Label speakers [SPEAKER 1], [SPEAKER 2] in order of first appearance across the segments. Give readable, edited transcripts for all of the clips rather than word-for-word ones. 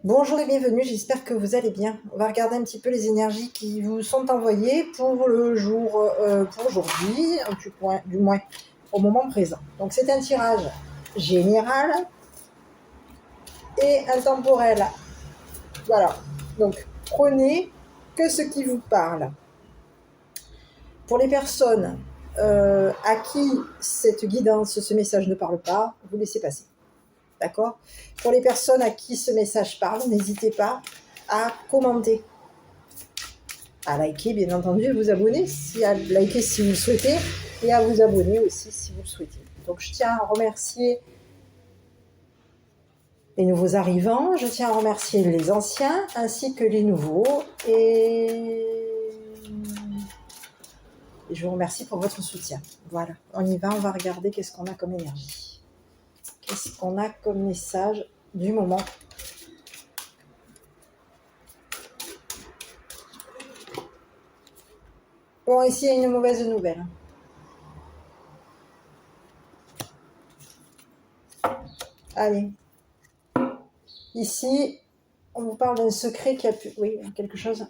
[SPEAKER 1] Bonjour et bienvenue, j'espère que vous allez bien. On va regarder un petit peu les énergies qui vous sont envoyées pour le jour, pour aujourd'hui, du moins au moment présent. Donc c'est un tirage général et intemporel. Voilà, donc prenez que ce qui vous parle. Pour les personnes à qui cette guidance, ce message ne parle pas, vous laissez passer. D'accord ? Pour les personnes à qui ce message parle, n'hésitez pas à commenter, à liker bien entendu, à vous abonner, à liker si vous le souhaitez, et à vous abonner aussi si vous le souhaitez. Donc je tiens à remercier les nouveaux arrivants, je tiens à remercier les anciens ainsi que les nouveaux, et je vous remercie pour votre soutien. Voilà, on y va, on va regarder qu'est-ce qu'on a comme énergie. Qu'est-ce qu'on a comme message du moment. Bon, ici, il y a une mauvaise nouvelle. Allez. Ici, on vous parle d'un secret qui a pu... Oui, quelque chose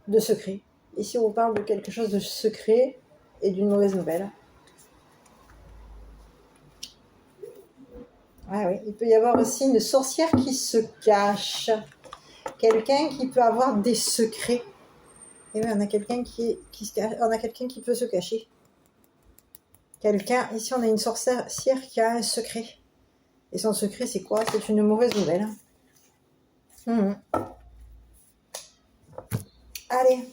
[SPEAKER 1] de secret. Ici, on vous parle de quelque chose de secret et d'une mauvaise nouvelle. Ah oui, il peut y avoir aussi une sorcière qui se cache. Quelqu'un qui peut avoir des secrets. Et oui, on a quelqu'un qui se cache. On a quelqu'un qui peut se cacher. Ici, on a une sorcière qui a un secret. Et son secret, c'est quoi? C'est une mauvaise nouvelle. Allez.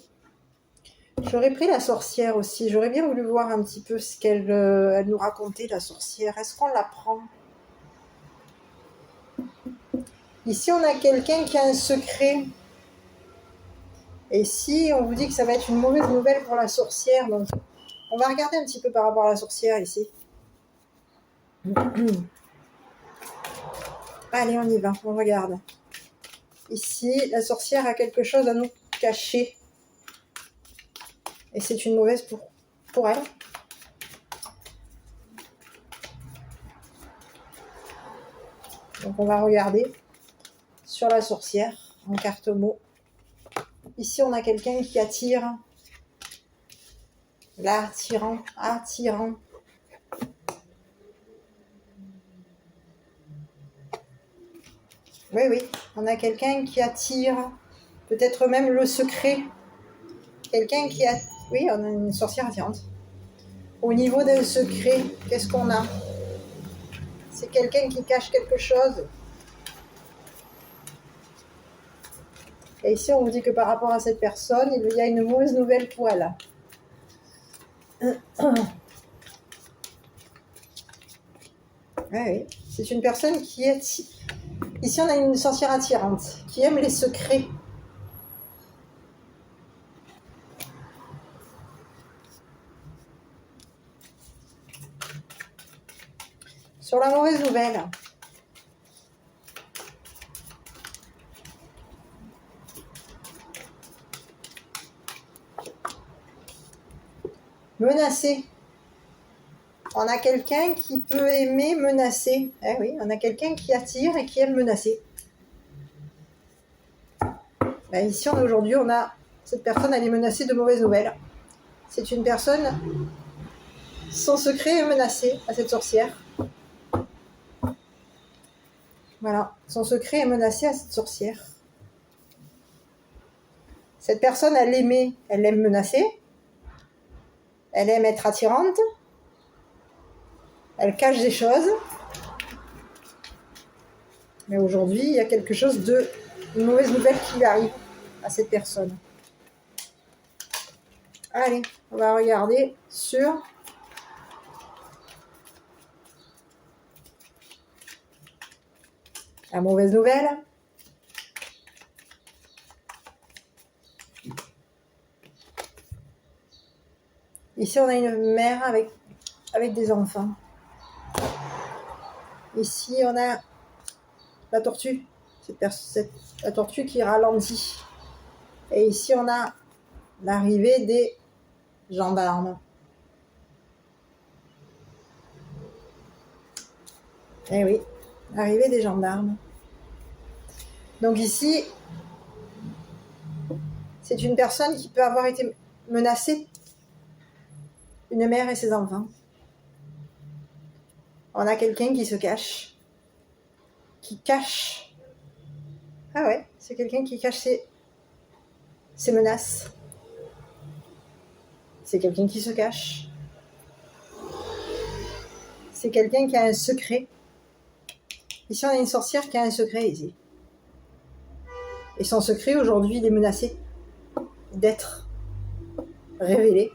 [SPEAKER 1] J'aurais pris la sorcière aussi. J'aurais bien voulu voir un petit peu ce qu'elle elle nous racontait, la sorcière. Est-ce qu'on la prend? Ici, on a quelqu'un qui a un secret. Et si on vous dit que ça va être une mauvaise nouvelle pour la sorcière, donc on va regarder un petit peu par rapport à la sorcière ici. Allez, on y va, on regarde. Ici, la sorcière a quelque chose à nous cacher. Et c'est une mauvaise pour elle. Donc on va regarder sur la sorcière en carte mot. Ici, on a quelqu'un qui attire. L'attirant, attirant. Oui, on a quelqu'un qui attire, peut-être même le secret. Quelqu'un qui a... Oui, on a une sorcière attirante. Au niveau d'un secret, qu'est-ce qu'on a? C'est quelqu'un qui cache quelque chose. Et ici, on vous dit que par rapport à cette personne, il y a une mauvaise nouvelle pour elle. Oui, c'est une personne qui est... Ici, on a une sorcière attirante, qui aime les secrets. Sur la mauvaise nouvelle, menacé. On a quelqu'un qui peut aimer menacer. Eh oui, on a quelqu'un qui attire et qui aime menacer. Ben ici, aujourd'hui, on a cette personne, elle est menacée de mauvaises nouvelles. C'est une personne, son secret est menacé à cette sorcière. Voilà, son secret est menacé à cette sorcière. Cette personne, elle aime menacer. Elle aime être attirante. Elle cache des choses. Mais aujourd'hui, il y a quelque chose une mauvaise nouvelle qui arrive à cette personne. Allez, on va regarder sur la mauvaise nouvelle. Ici, on a une mère avec des enfants. Ici, on a la tortue. La tortue qui ralentit. Et ici, on a l'arrivée des gendarmes. Eh oui, l'arrivée des gendarmes. Donc ici, c'est une personne qui peut avoir été menacée, une mère et ses enfants. On a quelqu'un qui se cache, qui cache. Ah ouais, c'est quelqu'un qui cache ses menaces. C'est quelqu'un qui se cache. C'est quelqu'un qui a un secret. Ici, on a une sorcière qui a un secret ici. Et son secret, aujourd'hui, il est menacé d'être révélé.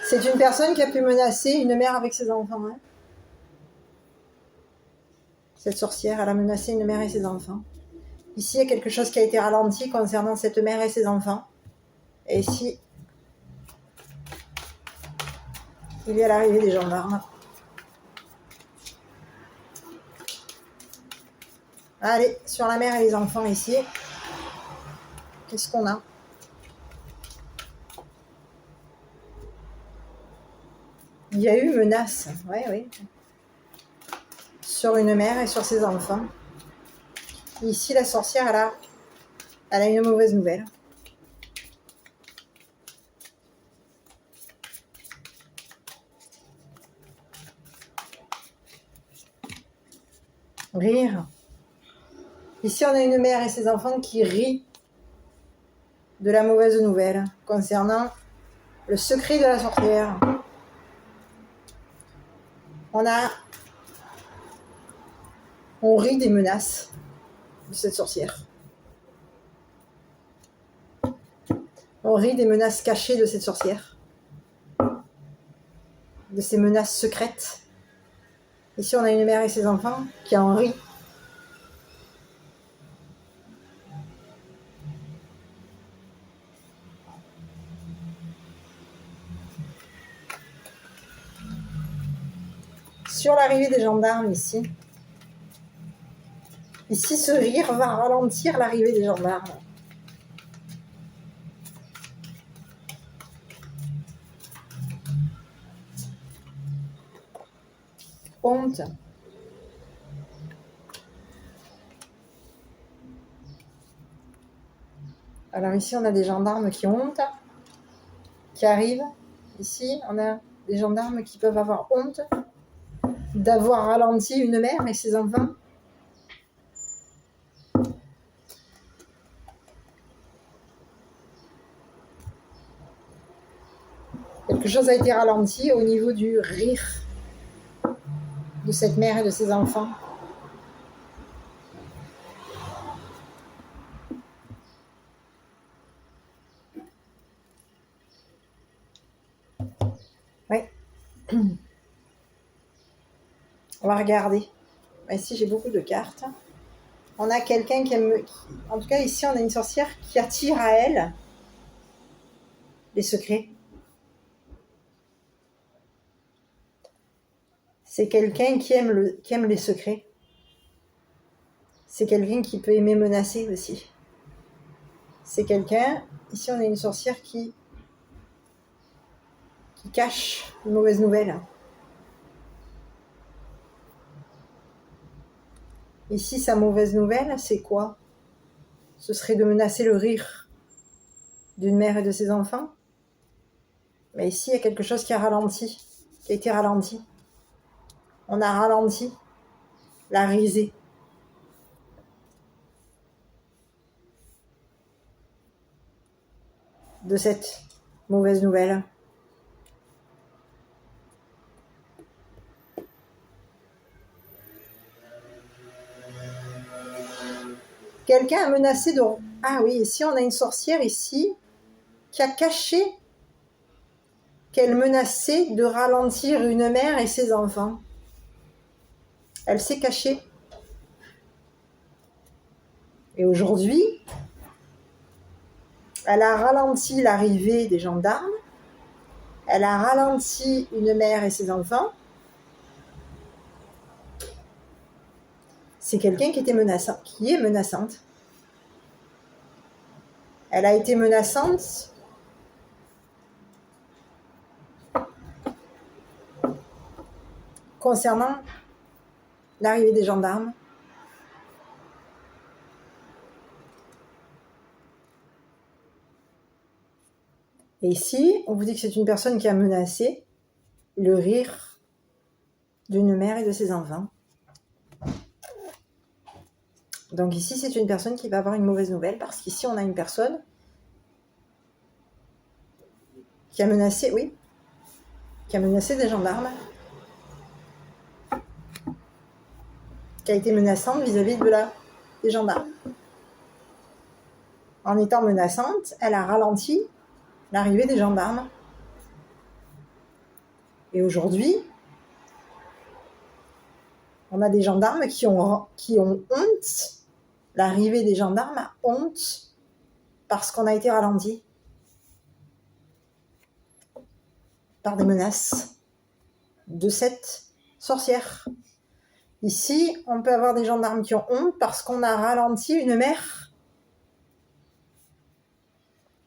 [SPEAKER 1] C'est une personne qui a pu menacer une mère avec ses enfants. Hein. Cette sorcière, elle a menacé une mère et ses enfants. Ici, il y a quelque chose qui a été ralenti concernant cette mère et ses enfants. Et ici, il y a l'arrivée des gendarmes. Allez, sur la mère et les enfants ici. Qu'est-ce qu'on a? Il y a eu menace. Oui. Sur une mère et sur ses enfants. Ici, la sorcière, elle a une mauvaise nouvelle. Rire. Ici, on a une mère et ses enfants qui rient de la mauvaise nouvelle concernant le secret de la sorcière. On rit des menaces de cette sorcière. On rit des menaces cachées de cette sorcière. De ces menaces secrètes. Ici, on a une mère et ses enfants qui en rient. Sur l'arrivée des gendarmes ici. Ici, ce rire va ralentir l'arrivée des gendarmes. Honte. Alors ici, on a des gendarmes qui ont honte, qui arrivent. Ici, on a des gendarmes qui peuvent avoir honte d'avoir ralenti une mère et ses enfants. Quelque chose a été ralenti au niveau du rire de cette mère et de ses enfants. Oui. On va regarder. Ici, j'ai beaucoup de cartes. On a quelqu'un qui aime... En tout cas, ici, on a une sorcière qui attire à elle les secrets. C'est quelqu'un qui aime les secrets. C'est quelqu'un qui peut aimer menacer aussi. C'est quelqu'un... Ici, on a une sorcière qui cache une mauvaise nouvelle. Ici, sa mauvaise nouvelle, c'est quoi? Ce serait de menacer le rire d'une mère et de ses enfants. Mais ici, il y a quelque chose qui a été ralenti. On a ralenti la risée. De cette mauvaise nouvelle. Quelqu'un a menacé de... Ah oui, ici on a une sorcière ici qui a caché qu'elle menaçait de ralentir une mère et ses enfants. Elle s'est cachée. Et aujourd'hui, elle a ralenti l'arrivée des gendarmes. Elle a ralenti une mère et ses enfants. C'est quelqu'un qui était menaçant, qui est menaçante. Elle a été menaçante concernant l'arrivée des gendarmes. Et ici, on vous dit que c'est une personne qui a menacé le rire d'une mère et de ses enfants. Donc ici, c'est une personne qui va avoir une mauvaise nouvelle, parce qu'ici, on a une personne qui a menacé, oui, qui a menacé des gendarmes, qui a été menaçante vis-à-vis des gendarmes. En étant menaçante, elle a ralenti l'arrivée des gendarmes. Et aujourd'hui, on a des gendarmes qui ont honte. L'arrivée des gendarmes a honte parce qu'on a été ralenti par des menaces de cette sorcière. Ici, on peut avoir des gendarmes qui ont honte parce qu'on a ralenti une mère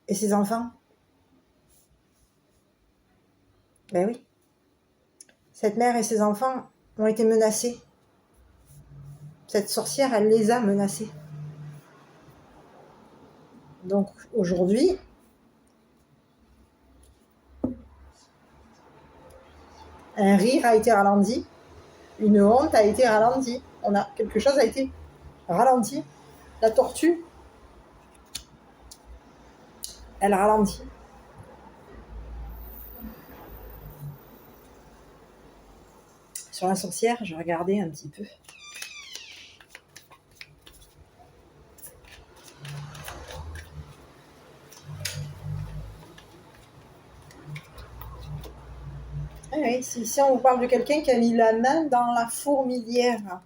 [SPEAKER 1] et ses enfants. Ben oui. Cette mère et ses enfants ont été menacés. Cette sorcière, elle les a menacés. Donc aujourd'hui, un rire a été ralenti, une honte a été ralentie. Quelque chose a été ralenti. La tortue, elle ralentit. Sur la sorcière, je regardais un petit peu. Ah oui, ici on vous parle de quelqu'un qui a mis la main dans la fourmilière.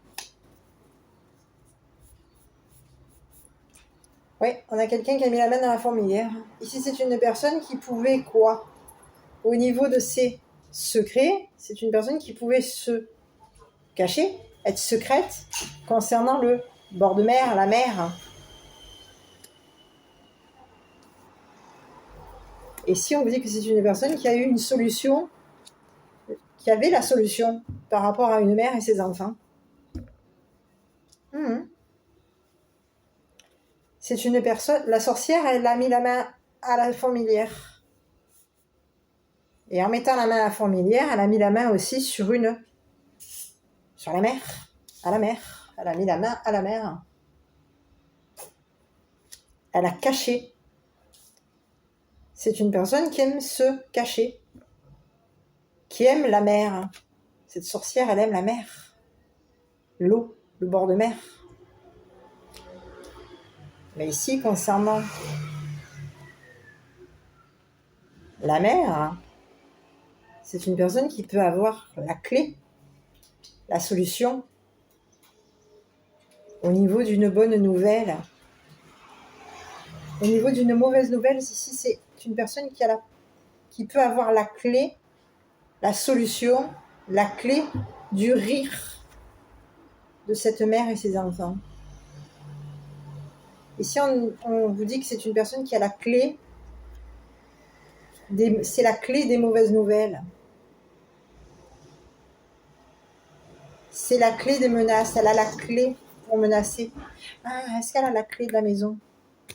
[SPEAKER 1] Oui, on a quelqu'un qui a mis la main dans la fourmilière. Ici, c'est une personne qui pouvait quoi? Au niveau de ses secrets, c'est une personne qui pouvait se cacher, être secrète concernant le bord de mer, la mer. Et si on vous dit que c'est une personne qui a eu une solution, qui avait la solution par rapport à une mère et ses enfants. C'est une personne, la sorcière, elle a mis la main à la fourmilière. Et en mettant la main à la fourmilière, elle a mis la main aussi sur la mer, à la mer. Elle a mis la main à la mer. Elle a caché. C'est une personne qui aime se cacher, qui aime la mer. Cette sorcière, elle aime la mer, l'eau, le bord de mer. Mais ici, concernant la mer, c'est une personne qui peut avoir la clé, la solution au niveau d'une bonne nouvelle. Au niveau d'une mauvaise nouvelle, ici, c'est une personne qui peut avoir la clé, la solution, la clé du rire de cette mère et ses enfants. Ici, on vous dit que c'est une personne qui a la clé, c'est la clé des mauvaises nouvelles. C'est la clé des menaces, elle a la clé pour menacer. Ah, est-ce qu'elle a la clé de la maison?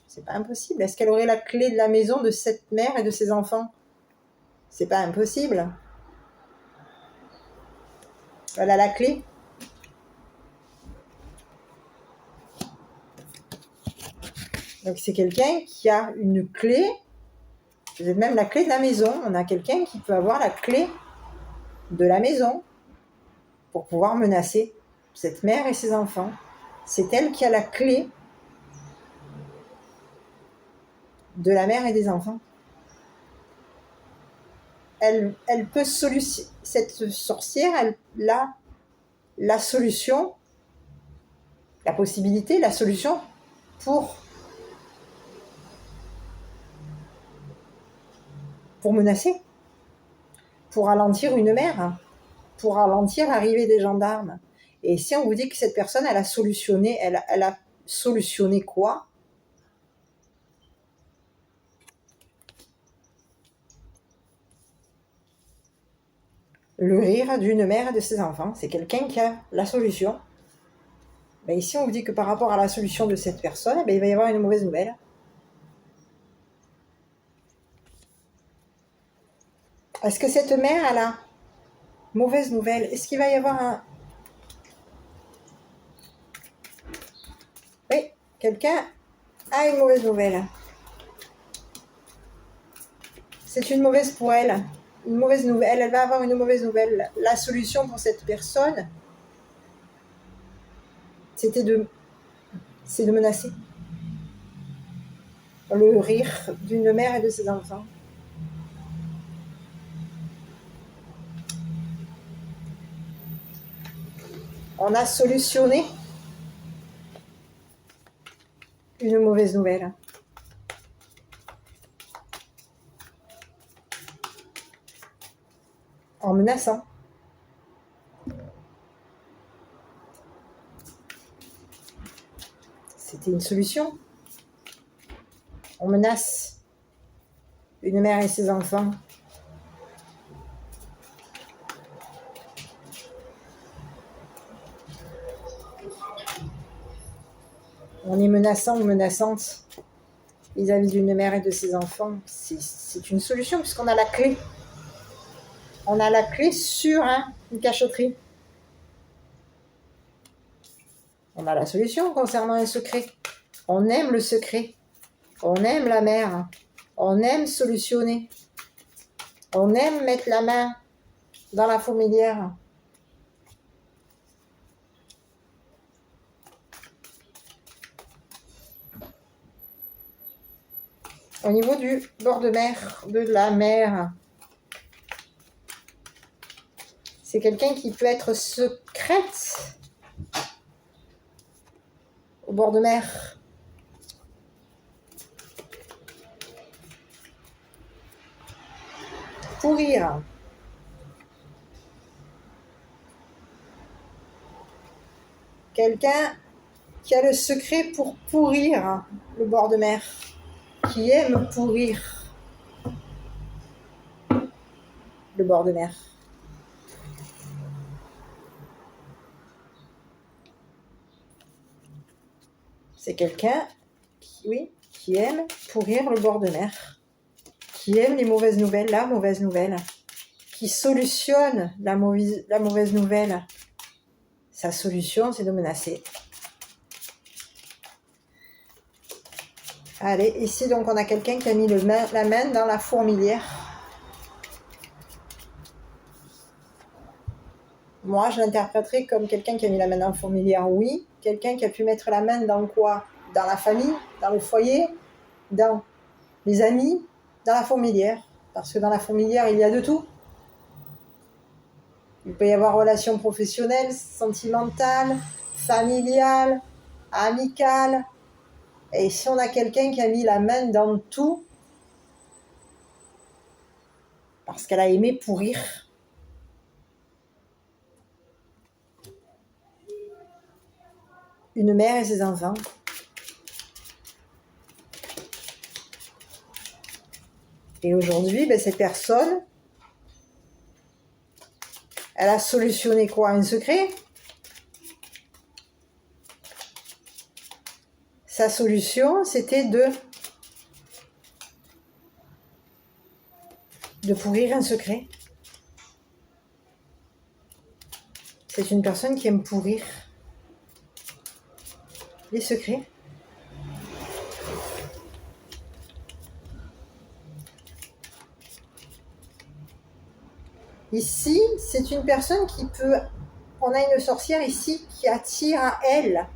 [SPEAKER 1] C'est pas impossible. Est-ce qu'elle aurait la clé de la maison de cette mère et de ses enfants? C'est pas impossible. Elle a la clé. Donc c'est quelqu'un qui a une clé, peut-être même la clé de la maison. On a quelqu'un qui peut avoir la clé de la maison pour pouvoir menacer cette mère et ses enfants. C'est elle qui a la clé de la mère et des enfants. Elle peut cette sorcière, elle a la solution, la possibilité, la solution pour menacer, pour ralentir une mère, pour ralentir l'arrivée des gendarmes. Et si on vous dit que cette personne, elle a solutionné quoi? le rire d'une mère et de ses enfants. C'est quelqu'un qui a la solution. Ben ici, on vous dit que par rapport à la solution de cette personne, ben il va y avoir une mauvaise nouvelle. Est-ce que cette mère, elle a mauvaise nouvelle? Est-ce qu'il va y avoir un... Oui, quelqu'un a une mauvaise nouvelle. C'est une mauvaise pour elle. Une mauvaise nouvelle. Elle va avoir une mauvaise nouvelle. La solution pour cette personne, c'est de menacer. Le rire d'une mère et de ses enfants. On a solutionné une mauvaise nouvelle. En menaçant. C'était une solution. On menace une mère et ses enfants. On est menaçant ou menaçante vis-à-vis d'une mère et de ses enfants. C'est une solution puisqu'on a la clé. On a la clé sur une cachotterie. On a la solution concernant un secret. On aime le secret. On aime la mère. On aime solutionner. On aime mettre la main dans la fourmilière. Au niveau du bord de mer, de la mer, c'est quelqu'un qui peut être secrète au bord de mer. Pourrir. Quelqu'un qui a le secret pour pourrir le bord de mer, qui aime pourrir le bord de mer. C'est quelqu'un qui aime pourrir le bord de mer, qui aime les mauvaises nouvelles, la mauvaise nouvelle, qui solutionne la mauvaise nouvelle. Sa solution, c'est de menacer. Allez, ici, donc, on a quelqu'un qui a mis la main dans la fourmilière. Moi, je l'interpréterais comme quelqu'un qui a mis la main dans la fourmilière, oui. Quelqu'un qui a pu mettre la main dans quoi? Dans la famille, dans le foyer, dans les amis, dans la fourmilière. Parce que dans la fourmilière, il y a de tout. Il peut y avoir relations professionnelles, sentimentales, familiales, amicales. Et si on a quelqu'un qui a mis la main dans tout, parce qu'elle a aimé pourrir, une mère et ses enfants. Et aujourd'hui, cette personne, elle a solutionné quoi? Un secret? Sa solution, c'était de pourrir un secret. C'est une personne qui aime pourrir les secrets. Ici, c'est une personne qui peut... On a une sorcière ici qui attire à elle.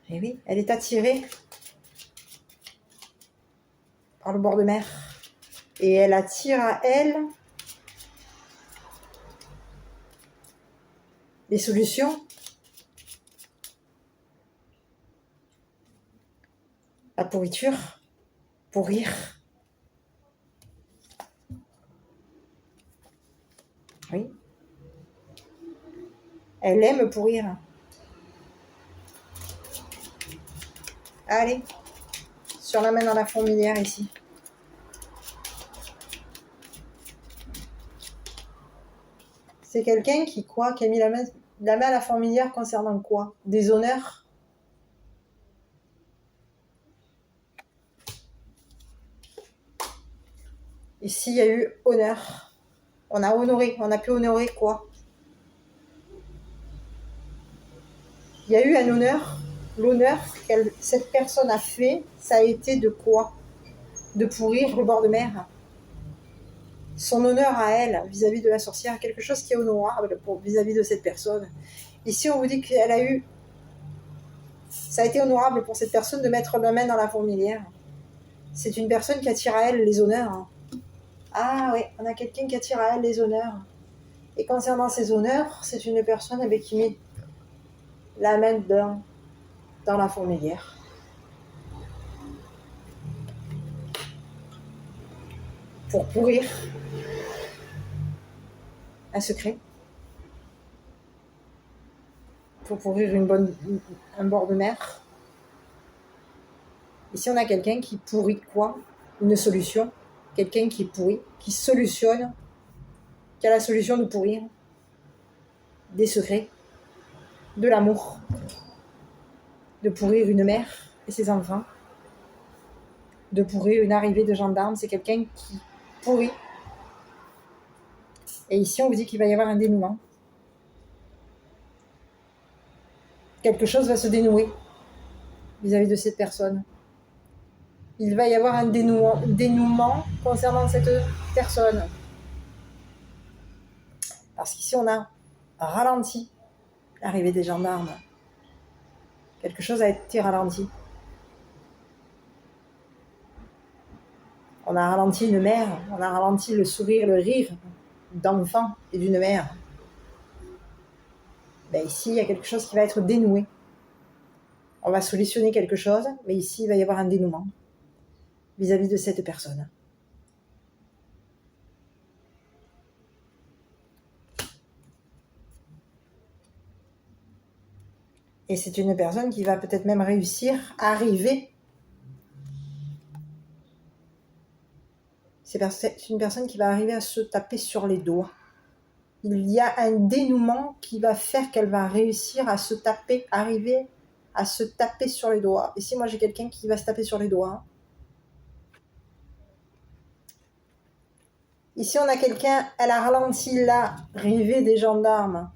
[SPEAKER 1] Et oui, elle est attirée par le bord de mer. Et elle attire à elle les solutions. La pourriture, pourrir. Oui. Elle aime pourrir. Allez, sur la main dans la fourmilière ici. C'est quelqu'un qui quoi? Qui a mis la main à la fourmilière concernant quoi? Des honneurs? Ici, il y a eu honneur. On a honoré. On a pu honorer quoi? Il y a eu un honneur. L'honneur que cette personne a fait, ça a été de quoi? De pourrir le bord de mer. Son honneur à elle, vis-à-vis de la sorcière, quelque chose qui est honorable vis-à-vis de cette personne. Ici, on vous dit qu'elle a eu... Ça a été honorable pour cette personne de mettre la main dans la fourmilière. C'est une personne qui attire à elle les honneurs. Ah oui, on a quelqu'un qui attire à elle les honneurs. Et concernant ces honneurs, c'est une personne qui met la main dans la fourmilière. Pour pourrir un secret. Pour pourrir un bord de mer. Ici, on a quelqu'un qui pourrit quoi? Une solution. Quelqu'un qui pourrit, qui solutionne, qui a la solution de pourrir des secrets, de l'amour, de pourrir une mère et ses enfants, de pourrir une arrivée de gendarmes. C'est quelqu'un qui pourrit. Et ici, on vous dit qu'il va y avoir un dénouement. Quelque chose va se dénouer vis-à-vis de cette personne. Il va y avoir un dénouement concernant cette personne. Parce qu'ici, on a ralenti l'arrivée des gendarmes. Quelque chose a été ralenti. On a ralenti une mère, on a ralenti le sourire, le rire d'enfant et d'une mère. Ben ici, il y a quelque chose qui va être dénoué. On va solutionner quelque chose, mais ici, il va y avoir un dénouement vis-à-vis de cette personne. Et c'est une personne qui va peut-être même réussir à arriver. C'est une personne qui va arriver à se taper sur les doigts. Il y a un dénouement qui va faire qu'elle va réussir à se taper, arriver à se taper sur les doigts. Ici, moi, j'ai quelqu'un qui va se taper sur les doigts. Ici, on a quelqu'un, elle a ralenti l'arrivée des gendarmes.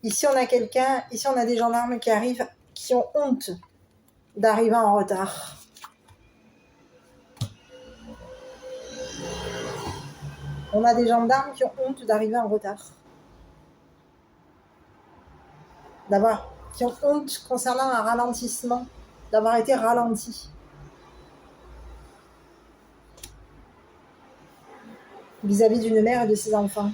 [SPEAKER 1] Ici, on a quelqu'un, ici, on a des gendarmes qui arrivent, qui ont honte d'arriver en retard. On a des gendarmes qui ont honte d'arriver en retard. Qui ont honte concernant un ralentissement, d'avoir été ralenti. Vis-à-vis d'une mère et de ses enfants.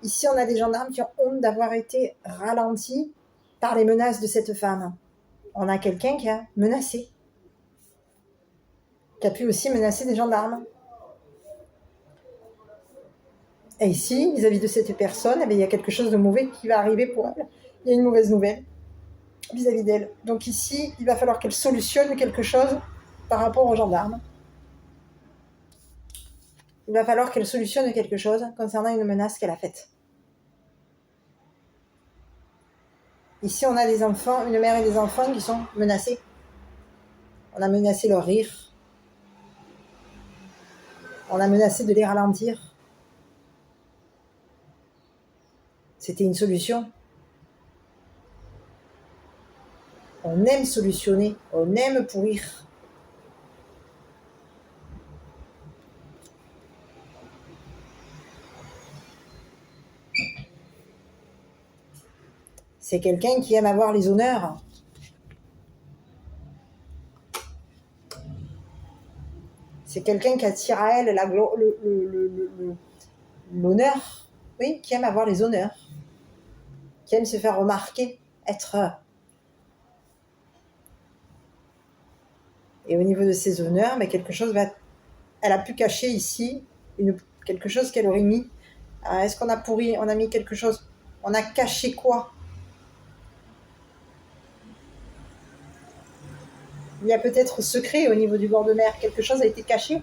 [SPEAKER 1] Ici, on a des gendarmes qui ont honte d'avoir été ralentis par les menaces de cette femme. On a quelqu'un qui a menacé, qui a pu aussi menacer des gendarmes. Et ici, vis-à-vis de cette personne, il y a quelque chose de mauvais qui va arriver pour elle. Il y a une mauvaise nouvelle vis-à-vis d'elle. Donc ici, il va falloir qu'elle solutionne quelque chose par rapport aux gendarmes. Il va falloir qu'elle solutionne quelque chose concernant une menace qu'elle a faite. Ici, on a des enfants, une mère et des enfants qui sont menacés. On a menacé leur rire. On a menacé de les ralentir. C'était une solution. On aime solutionner, on aime pourrir. C'est quelqu'un qui aime avoir les honneurs. C'est quelqu'un qui attire à elle l'honneur. Oui, qui aime avoir les honneurs. Qui aime se faire remarquer, être... Et au niveau de ses honneurs, mais quelque chose va... Elle a pu cacher ici quelque chose qu'elle aurait mis. Est-ce qu'on a pourri? On a mis quelque chose. On a caché quoi? Il y a peut-être secret au niveau du bord de mer. Quelque chose a été caché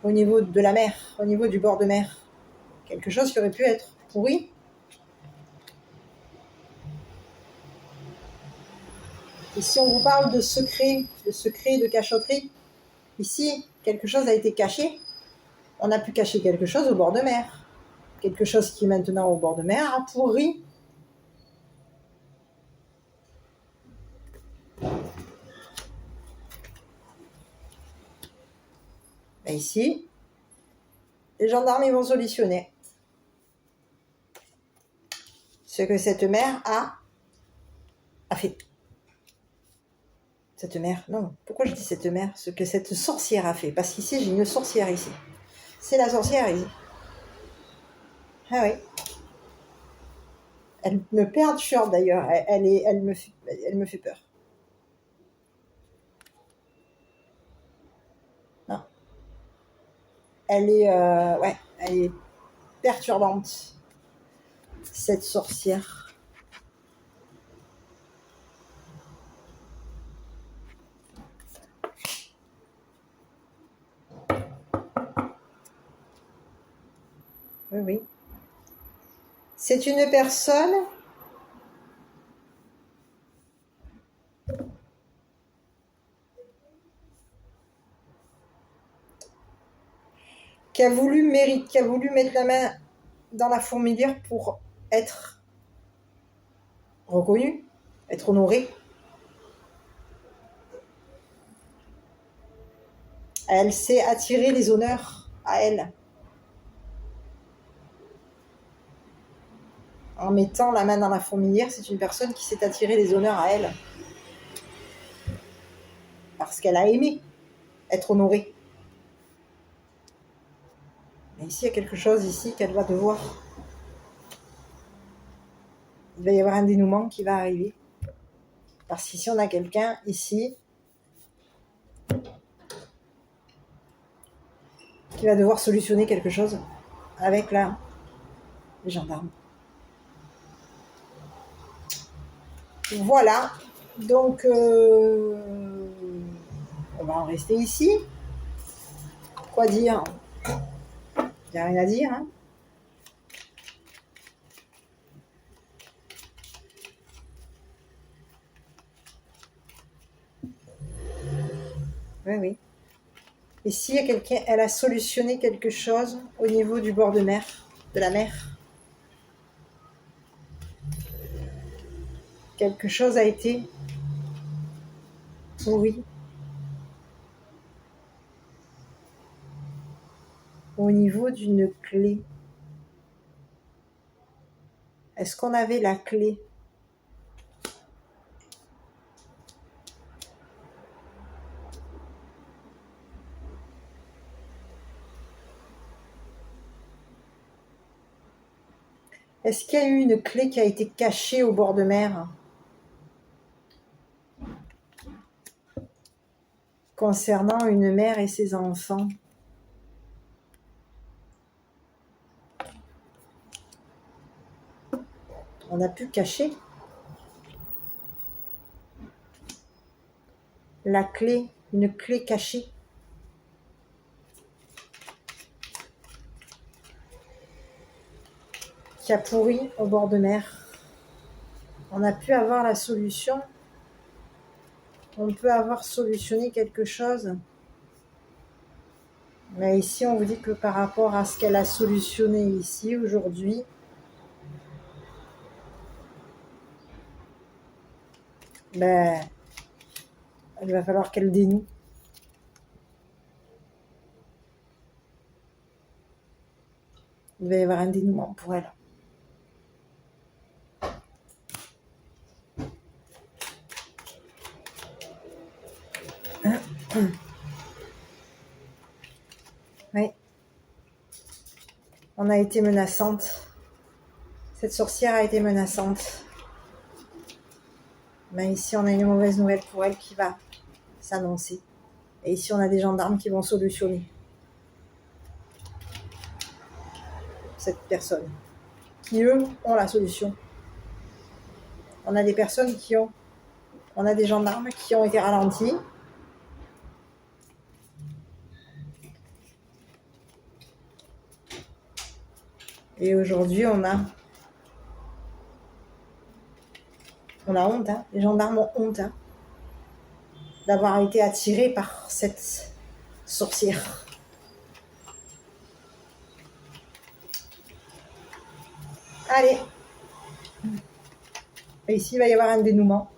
[SPEAKER 1] au niveau de la mer, au niveau du bord de mer. Quelque chose qui aurait pu être pourri. Et si on vous parle de secret, de cachotterie, ici, quelque chose a été caché. On a pu cacher quelque chose au bord de mer. Quelque chose qui est maintenant au bord de mer a pourri. Et ici, les gendarmes ils vont solutionner ce que cette mère a fait. Cette mère, non, pourquoi je dis cette mère? Ce que cette sorcière a fait. Parce qu'ici, j'ai une sorcière ici. C'est la sorcière ici. Ah oui. Elle me perturbe d'ailleurs. Elle me fait peur. Non. Elle est perturbante, cette sorcière. Oui, oui. C'est une personne qui a voulu mettre la main dans la fourmilière pour être reconnue, être honorée. Elle s'est attirée les honneurs à elle. En mettant la main dans la fourmilière, c'est une personne qui s'est attirée les honneurs à elle. Parce qu'elle a aimé être honorée. Mais ici, il y a quelque chose ici qu'elle va devoir. Il va y avoir un dénouement qui va arriver. Parce qu'ici, on a quelqu'un ici qui va devoir solutionner quelque chose avec les gendarmes. Voilà. Donc, on va en rester ici. Quoi dire? Il n'y a rien à dire. Hein. Oui, oui. Ici, il y a quelqu'un, elle a solutionné quelque chose au niveau du bord de mer, de la mer. Quelque chose a été pourri au niveau d'une clé. Est-ce qu'on avait la clé? Est-ce qu'il y a eu une clé qui a été cachée au bord de mer concernant une mère et ses enfants? On a pu cacher la clé, une clé cachée. Qui a pourri au bord de mer. On a pu avoir la solution. On peut avoir solutionné quelque chose. Mais ici, on vous dit que par rapport à ce qu'elle a solutionné ici, aujourd'hui, ben, il va falloir qu'elle dénoue. Il va y avoir un dénouement pour elle. Oui. On a été menaçante. Cette sorcière a été menaçante. Mais ici, on a une mauvaise nouvelle pour elle qui va s'annoncer. Et ici, on a des gendarmes qui vont solutionner cette personne. Qui, eux, ont la solution. On a des personnes qui ont On a des gendarmes qui ont été ralentis. Et aujourd'hui, on a honte. Hein. Les gendarmes ont honte hein, d'avoir été attirés par cette sorcière. Allez. Et ici, il va y avoir un dénouement.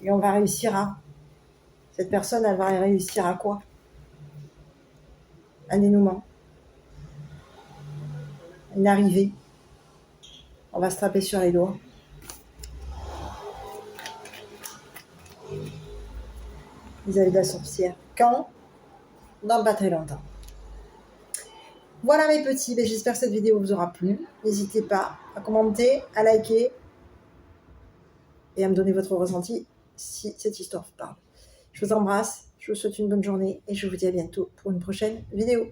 [SPEAKER 1] Et on va réussir à... Cette personne, elle va réussir à quoi? Un dénouement. Une arrivée. On va se taper sur les doigts. Vis-à-vis de la sorcière. Quand? Dans pas très longtemps. Voilà mes petits, j'espère que cette vidéo vous aura plu. N'hésitez pas à commenter, à liker et à me donner votre ressenti si cette histoire vous parle. Je vous embrasse, je vous souhaite une bonne journée et je vous dis à bientôt pour une prochaine vidéo.